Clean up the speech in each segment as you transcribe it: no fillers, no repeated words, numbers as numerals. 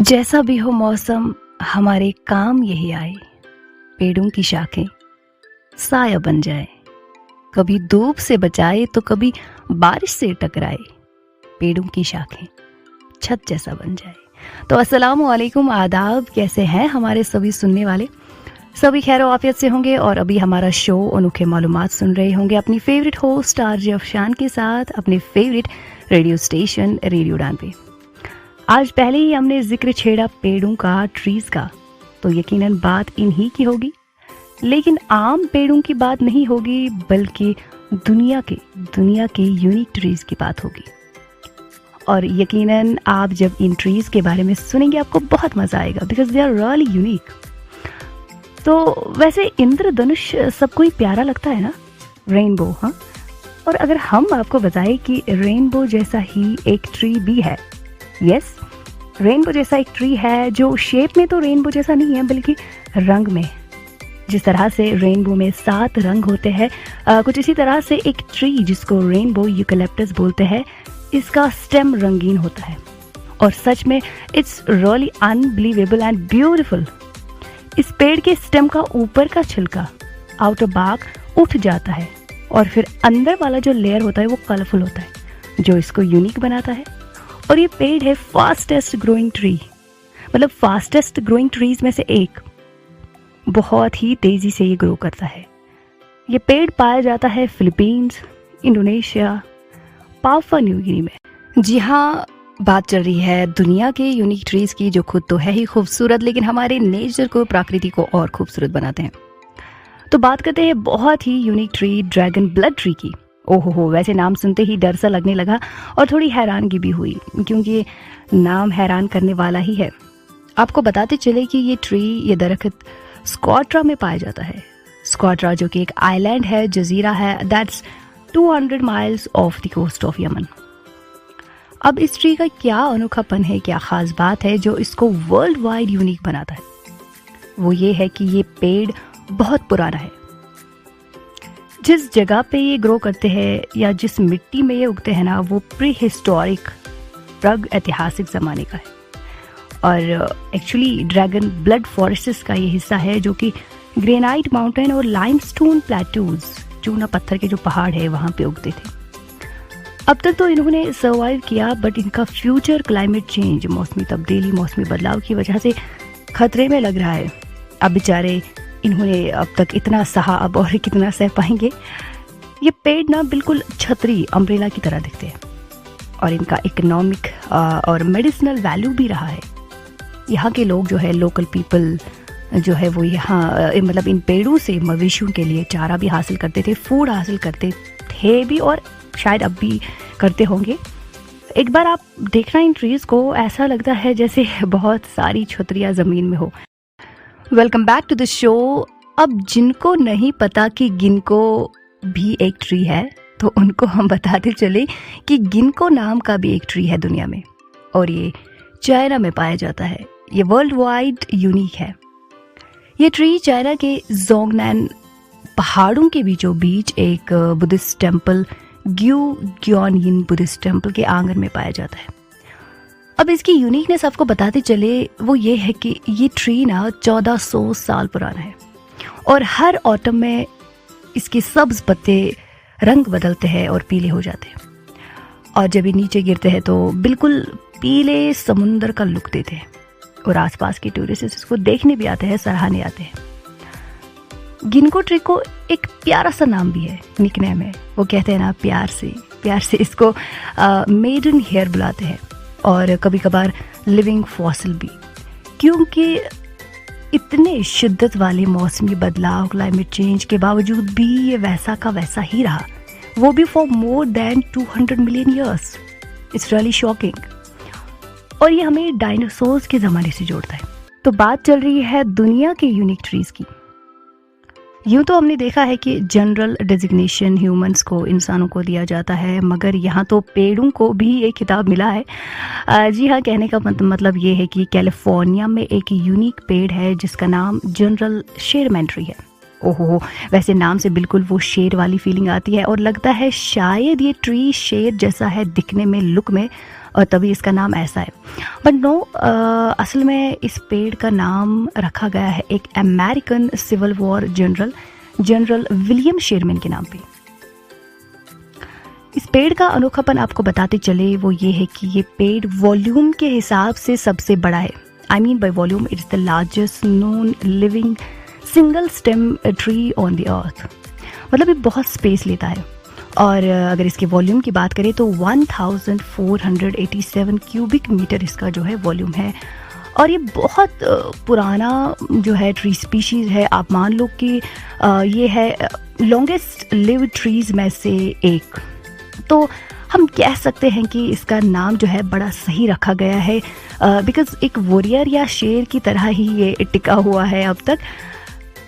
जैसा भी हो मौसम, हमारे काम यही आए। पेड़ों की शाखें साया बन जाए, कभी धूप से बचाए तो कभी बारिश से टकराए। पेड़ों की शाखें छत जैसा बन जाए। तो अस्सलाम वालेकुम, आदाब। कैसे हैं हमारे सभी सुनने वाले? सभी खैर आफियत से होंगे और अभी हमारा शो अनोखे मालूमात सुन रहे होंगे अपनी फेवरेट होस्ट आरजे अफशान के साथ, अपने फेवरेट रेडियो स्टेशन रेडियो उड़ान पे। आज पहले ही हमने जिक्र छेड़ा पेड़ों का, ट्रीज का, तो यकीनन बात इन्हीं की होगी। लेकिन आम पेड़ों की बात नहीं होगी, बल्कि दुनिया के यूनिक ट्रीज की बात होगी। और यकीनन आप जब इन ट्रीज के बारे में सुनेंगे आपको बहुत मजा आएगा, because they are really unique. तो वैसे इंद्रधनुष सबको ही प्यारा लगता है ना, रेनबो। हाँ, और अगर हम आपको बताएं कि रेनबो जैसा ही एक ट्री भी है। यस, रेनबो जैसा एक ट्री है जो शेप में तो रेनबो जैसा नहीं है, बल्कि रंग में। जिस तरह से रेनबो में 7 रंग होते हैं, कुछ इसी तरह से एक ट्री जिसको रेनबो यूकेलिप्टस बोलते हैं, इसका स्टेम रंगीन होता है। और सच में it's really unbelievable and beautiful. इस पेड़ के स्टेम का ऊपर का छिलका, आउटर बार्क, उठ जाता है और फिर अंदर वाला जो लेयर होता है वो कलरफुल होता है, जो इसको यूनिक बनाता है। और ये पेड़ है फास्टेस्ट ग्रोइंग ट्री, मतलब फास्टेस्ट ग्रोइंग ट्रीज में से एक। बहुत ही तेजी से ये ग्रो करता है। ये पेड़ पाया जाता है Philippines, Indonesia, Papua New Guinea में। जी हाँ, बात चल रही है दुनिया के यूनिक ट्रीज की, जो खुद तो है ही खूबसूरत, लेकिन हमारे नेचर को, प्रकृति को और खूबसूरत बनाते हैं। तो बात करते हैं बहुत ही unique tree, dragon blood tree की। ओहो, वैसे नाम सुनते ही डर सा लगने लगा और थोड़ी हैरानगी भी हुई, क्योंकि नाम हैरान करने वाला ही है। आपको बताते चले कि ये दरख्त स्कॉट्रा में पाया जाता है। स्कॉट्रा जो कि एक आइलैंड है, जजीरा है, that's 200 miles off the coast of Yemen. अब इस ट्री का क्या अनोखापन है, क्या खास बात है जो इसको वर्ल्ड वाइड यूनिक बनाता है? वो ये है कि ये पेड़ बहुत पुराना है। जिस जगह पे ये ग्रो करते हैं या जिस मिट्टी में ये उगते हैं ना, वो प्री हिस्टोरिक, प्राग ऐतिहासिक ज़माने का है। और एक्चुअली ड्रैगन ब्लड फॉरेस्ट्स का ये हिस्सा है जो कि ग्रेनाइट माउंटेन और लाइमस्टोन प्लेटूज, चूना पत्थर के जो पहाड़ है, वहाँ पे उगते थे। अब तक तो इन्होंने सर्वाइव किया, बट इनका फ्यूचर क्लाइमेट चेंज, मौसमी तब्दीली, मौसमी बदलाव की वजह से खतरे में लग रहा है। अब बेचारे इन्होंने अब तक इतना सहा, अब और कितना सह पाएंगे। ये पेड़ ना बिल्कुल छतरी, अम्ब्रेला की तरह दिखते हैं और इनका इकोनॉमिक और मेडिसिनल वैल्यू भी रहा है। यहाँ के लोग जो है, लोकल पीपल जो है, वो यहाँ मतलब इन पेड़ों से मवेशियों के लिए चारा भी हासिल करते थे, फूड हासिल करते थे भी, और शायद अब भी करते होंगे। एक बार आप देखना इन ट्रीज को, ऐसा लगता है जैसे बहुत सारी छतरियाँ ज़मीन में हो। Welcome back to the show. अब जिनको नहीं पता कि गिनको भी एक ट्री है, तो उनको हम बताते चले कि गिनको नाम का भी एक ट्री है दुनिया में, और ये चाइना में पाया जाता है। ये वर्ल्ड वाइड यूनिक है। ये ट्री चाइना के जोंगनान पहाड़ों के बीचों बीच एक बुद्धिस्ट टेम्पल, ग्युग्योनयिन बुद्धिस्ट टेम्पल के आंगन में पाया जाता है। अब इसकी यूनिकनेस आपको बताते चले, वो ये है कि ये ट्री ना 1400 साल पुराना है और हर ऑटम में इसके सब्ज पत्ते रंग बदलते हैं और पीले हो जाते हैं, और जब ये नीचे गिरते हैं तो बिल्कुल पीले समुंदर का लुक देते हैं, और आसपास के टूरिस्ट इसको देखने भी आते हैं, सराहने आते हैं। गिनको ट्री को एक प्यारा सा नाम भी है, निकनेम है। वो कहते हैं ना, प्यार से इसको मेडन हेयर बुलाते हैं, और कभी कभार लिविंग फॉसिल भी, क्योंकि इतने शिद्दत वाले मौसमी बदलाव, क्लाइमेट चेंज के बावजूद भी ये वैसा का वैसा ही रहा, वो भी for more than 200 million years. It's really shocking. और ये हमें डायनासोर्स के ज़माने से जोड़ता है। तो बात चल रही है दुनिया के यूनिक ट्रीज की। यूँ तो हमने देखा है कि जनरल डेजिग्नेशन ह्यूमंस को, इंसानों को दिया जाता है, मगर यहाँ तो पेड़ों को भी एक खिताब मिला है। जी हाँ, कहने का मतलब ये है कि कैलिफोर्निया में एक यूनिक पेड़ है जिसका नाम जनरल शेरमैन ट्री है। ओहो, वैसे नाम से बिल्कुल वो शेर वाली फीलिंग आती है और लगता है शायद ये ट्री शेर जैसा है दिखने में, लुक में, और तभी इसका नाम ऐसा है। बट नो, असल में इस पेड़ का नाम रखा गया है एक American civil war general William Sherman के नाम पे। इस पेड़ का अनोखापन आपको बताते चले वो ये है कि ये पेड़ वॉल्यूम के हिसाब से सबसे बड़ा है। I mean by volume it is the largest known living single stem tree on the earth. मतलब ये बहुत स्पेस लेता है। और अगर इसके वॉल्यूम की बात करें तो 1487 क्यूबिक मीटर इसका जो है वॉल्यूम है। और ये बहुत पुराना जो है ट्री स्पीशीज़ है। आप मान लो कि ये है लॉन्गेस्ट लिव ट्रीज में से एक। तो हम कह सकते हैं कि इसका नाम जो है बड़ा सही रखा गया है, बिकॉज एक वॉरियर या शेर की तरह ही ये टिका हुआ है अब तक।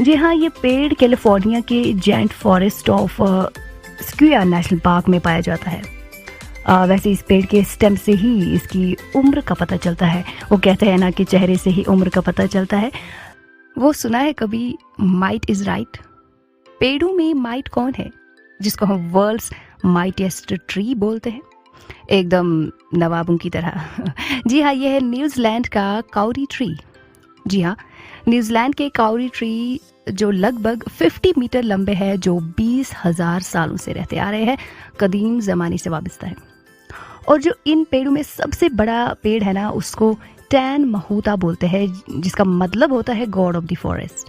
जी हाँ, ये पेड़ कैलिफोर्निया के Giant Forest of Sequoia National Park में पाया जाता है। वैसे इस पेड़ के स्टेम से ही इसकी उम्र का पता चलता है। वो कहते हैं ना कि चेहरे से ही उम्र का पता चलता है। वो सुना है कभी, माइट इज राइट। पेड़ों में माइट कौन है जिसको हम वर्ल्ड्स माइटेस्ट ट्री बोलते हैं, एकदम नवाबों की तरह। जी हाँ, ये है न्यूजीलैंड का काउरी ट्री। जी हाँ, न्यूजीलैंड के काउरी ट्री जो लगभग 50 मीटर लंबे हैं, जो 20,000 सालों से रहते आ रहे हैं, कदीम ज़माने से वाबस्ता है। और जो इन पेड़ों में सबसे बड़ा पेड़ है ना, उसको टैन महूता बोलते हैं, जिसका मतलब होता है गॉड ऑफ द फॉरेस्ट।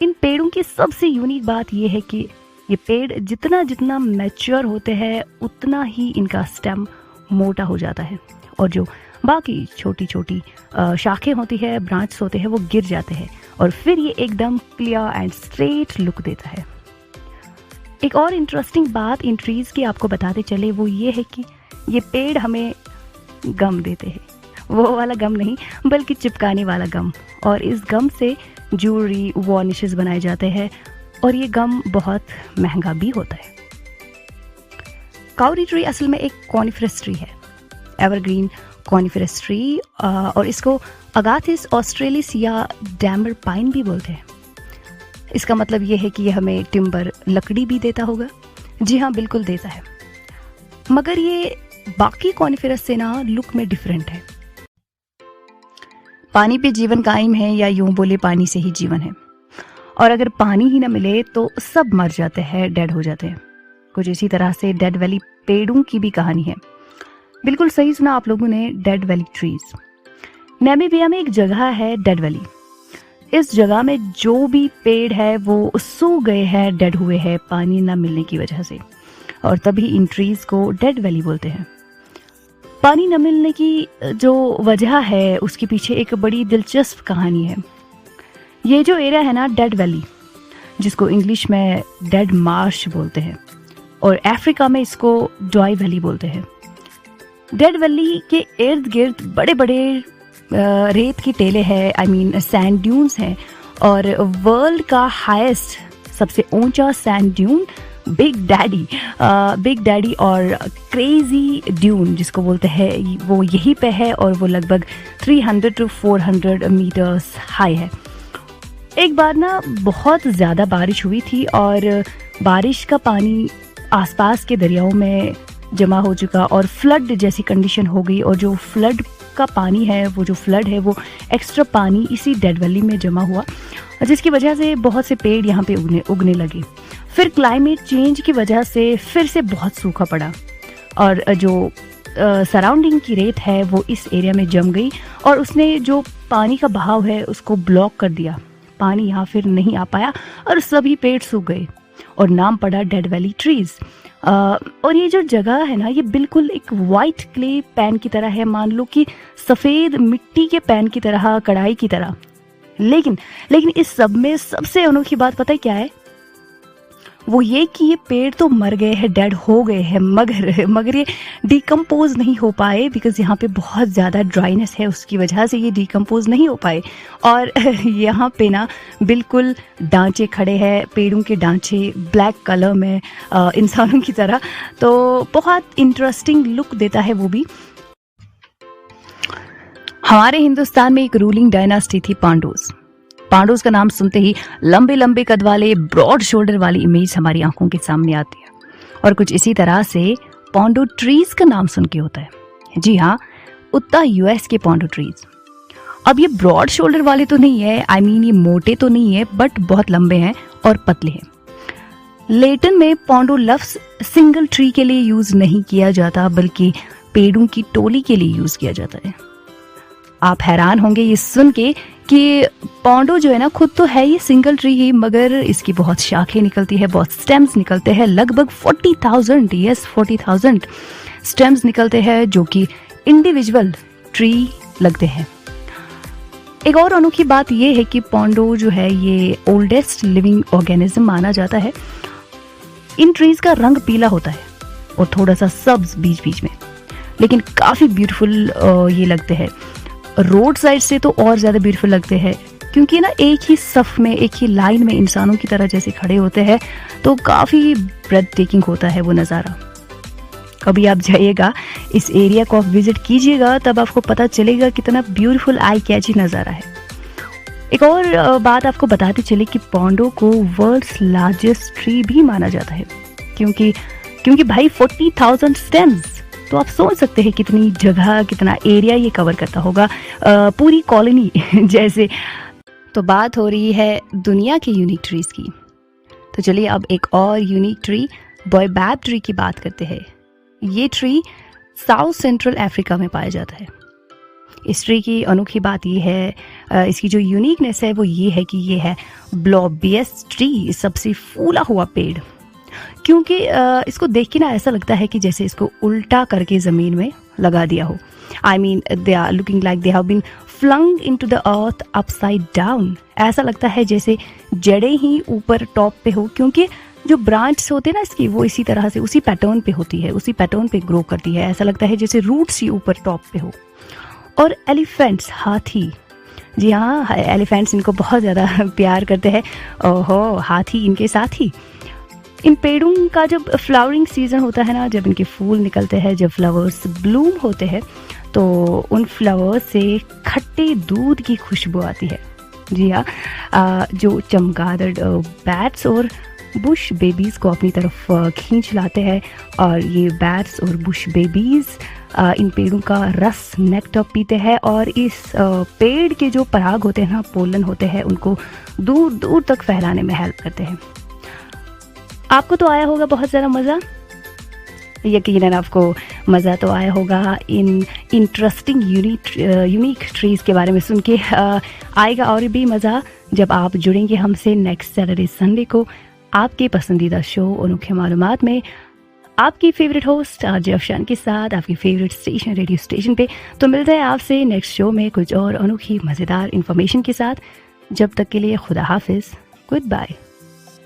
इन पेड़ों की सबसे यूनिक बात यह है कि ये पेड़ जितना जितना मैच्योर होते हैं उतना ही इनका स्टेम मोटा हो जाता है, और जो बाकी छोटी छोटी शाखें होती है, ब्रांच होते हैं, वो गिर जाते हैं, और फिर ये एकदम क्लियर एंड स्ट्रेट लुक देता है। एक और इंटरेस्टिंग बात इन ट्रीज की आपको बताते चले वो ये है कि ये पेड़ हमें गम देते हैं। वो वाला गम नहीं, बल्कि चिपकाने वाला गम। और इस गम से ज्वेलरी, वार्निशेस बनाए जाते हैं, और ये गम बहुत महंगा भी होता है। काउरी ट्री असल में एक कॉनिफरस ट्री है, एवरग्रीन कॉनिफरस ट्री, और इसको अगाथिस ऑस्ट्रेलिस या डैमर पाइन भी बोलते हैं। इसका मतलब ये है कि ये हमें टिम्बर, लकड़ी भी देता होगा। जी हाँ, बिल्कुल देता है, मगर ये बाकी कॉनिफरस से ना लुक में डिफरेंट है। पानी पे जीवन कायम है, या यूं बोले पानी से ही जीवन है। और अगर पानी ही ना मिले तो सब मर जाते हैं, डेड हो जाते हैं। कुछ इसी तरह से डेड वैली पेड़ों की भी कहानी है। बिल्कुल सही सुना आप लोगों ने, डेड वैली ट्रीज। नामीबिया में एक जगह है डेड वैली। इस जगह में जो भी पेड़ है वो सूख गए हैं, डेड हुए हैं पानी ना मिलने की वजह से, और तभी इन ट्रीज को डेड वैली बोलते हैं। पानी न मिलने की जो वजह है उसके पीछे एक बड़ी दिलचस्प कहानी है। ये जो एरिया है ना, डेड वैली, जिसको इंग्लिश में डेड मार्श बोलते हैं, और अफ्रीका में इसको ड्राई वैली बोलते हैं। डेड वैली के इर्द गिर्द बड़े बड़े रेत की टेले हैं, आई मीन सैंड ड्यून्स हैं, और वर्ल्ड का हाईएस्ट, सबसे ऊंचा सैंड ड्यून बिग डैडी और क्रेजी ड्यून जिसको बोलते हैं, वो यहीं पे है, और वो लगभग 300 to 400 मीटर्स हाई है। एक बार ना बहुत ज़्यादा बारिश हुई थी, और बारिश का पानी आसपास के दरियाओं में जमा हो चुका, और फ्लड जैसी कंडीशन हो गई। और जो फ्लड का पानी है, वो जो फ्लड है, वो एक्स्ट्रा पानी इसी डेड वैली में जमा हुआ, जिसकी वजह से बहुत से पेड़ यहाँ पे उगने लगे। फिर क्लाइमेट चेंज की वजह से फिर से बहुत सूखा पड़ा, और जो सराउंडिंग की रेत है वो इस एरिया में जम गई, और उसने जो पानी का बहाव है उसको ब्लॉक कर दिया। पानी यहाँ फिर नहीं आ पाया, और सभी पेड़ सूख गए, और नाम पड़ा डेड वैली ट्रीज। और ये जो जगह है ना, ये बिल्कुल एक वाइट क्ले पैन की तरह है, मान लो कि सफ़ेद मिट्टी के पैन की तरह, कढ़ाई की तरह। लेकिन इस सब में सबसे अनोखी बात पता है क्या है? वो ये कि ये पेड़ तो मर गए हैं, डेड हो गए हैं, मगर ये डिकम्पोज नहीं हो पाए, बिकॉज यहाँ पे बहुत ज़्यादा ड्राइनेस है, उसकी वजह से ये डिकम्पोज नहीं हो पाए। और यहाँ पे ना बिल्कुल ढांचे खड़े हैं, पेड़ों के ढांचे ब्लैक कलर में, इंसानों की तरह। तो बहुत इंटरेस्टिंग लुक देता है वो भी। हमारे हिंदुस्तान में एक रूलिंग डायनास्टी थी, पांडोज का नाम सुनते ही लंबे लंबे कद वाले, ब्रॉड शोल्डर वाली इमेज हमारी आंखों के सामने आती है। और कुछ इसी तरह से पांडो ट्रीज का नाम सुन के होता है। जी हाँ, उत्ता यूएस के पोंडो ट्रीज। अब ये ब्रॉड शोल्डर वाले तो नहीं है, आई मीन ये मोटे तो नहीं है, बट बहुत लंबे हैं और पतले हैं। लेटिन में पोंडो लफ्ज सिंगल ट्री के लिए यूज नहीं किया जाता, बल्कि पेड़ों की टोली के लिए यूज किया जाता है। आप हैरान होंगे ये सुन के कि पोंडो जो है ना, खुद तो है ये सिंगल ट्री ही, मगर इसकी बहुत शाखें निकलती है, बहुत स्टेम्स निकलते हैं, लगभग 40,000, यस 40,000 स्टेम्स निकलते हैं, जो कि इंडिविजुअल ट्री लगते हैं। एक और अनोखी बात यह है कि पोंडो जो है ये ओल्डेस्ट लिविंग ऑर्गेनिज्म माना जाता है। इन ट्रीज का रंग पीला होता है और थोड़ा सा सब्ज बीच बीच में, लेकिन काफी ब्यूटीफुल ये लगते हैं। रोड साइड से तो और ज्यादा ब्यूटीफुल लगते हैं, क्योंकि ना एक ही सफ में, एक ही लाइन में इंसानों की तरह जैसे खड़े होते हैं, तो काफी ब्रेथ टेकिंग होता है वो नज़ारा। कभी आप जाइएगा, इस एरिया को आप विजिट कीजिएगा, तब आपको पता चलेगा कितना ब्यूटीफुल आई कैची नज़ारा है। एक और बात आपको बताते चले कि पोंडो को वर्ल्ड्स लार्जेस्ट ट्री भी माना जाता है, क्योंकि भाई 40,000 स्टेम्स, तो आप सोच सकते हैं कितनी जगह, कितना एरिया ये कवर करता होगा, पूरी कॉलोनी जैसे। तो बात हो रही है दुनिया के यूनिक ट्रीज की, तो चलिए अब एक और यूनिक ट्री बायोबैब ट्री की बात करते हैं। ये ट्री साउथ सेंट्रल अफ्रीका में पाया जाता है। इस ट्री की अनोखी बात ये है, इसकी जो यूनिकनेस है वो ये है कि ये है ब्लॉबियस ट्री, सबसे फूला हुआ पेड़। क्योंकि इसको देख के ना ऐसा लगता है कि जैसे इसको उल्टा करके ज़मीन में लगा दिया हो। I mean they are looking like they have been flung into the earth upside down. ऐसा लगता है जैसे जड़ें ही ऊपर टॉप पे हो, क्योंकि जो ब्रांच होते हैं ना इसकी, वो इसी तरह से उसी पैटर्न पे होती है, उसी पैटर्न पे ग्रो करती है। ऐसा लगता है जैसे रूट्स ही ऊपर टॉप पे हो। और एलिफेंट्स, हाथी, जी हाँ, एलिफेंट्स इनको बहुत ज़्यादा प्यार करते हैं। ओहो, हाथी इनके साथी। इन पेड़ों का जब फ्लावरिंग सीजन होता है ना, जब इनके फूल निकलते हैं, जब फ्लावर्स ब्लूम होते हैं, तो उन फ्लावर्स से खट्टे दूध की खुशबू आती है। जी हाँ, जो चमगादड़ बैट्स और बुश बेबीज़ को अपनी तरफ खींच लाते हैं, और ये बैट्स और बुश बेबीज़ इन पेड़ों का रस, नेक्टर पीते हैं, और इस पेड़ के जो पराग होते हैं ना, पोलन होते हैं, उनको दूर दूर तक फैलाने में हेल्प करते हैं। आपको तो आया होगा बहुत ज़्यादा मज़ा, यकीनन आपको मज़ा तो आया होगा इन इंटरेस्टिंग यूनिक ट्रीज़ के बारे में सुन के। आएगा और भी मज़ा जब आप जुड़ेंगे हमसे नेक्स्ट सैटरडे संडे को आपके पसंदीदा शो अनोखे मालूमात में, आपकी फेवरेट होस्ट आरजे अफशान के साथ, आपकी फेवरेट स्टेशन रेडियो स्टेशन पे। तो मिलते हैं आपसे नेक्स्ट शो में कुछ और अनोखी मज़ेदार इन्फॉर्मेशन के साथ। जब तक के लिए खुदा हाफिज़, गुड बाय।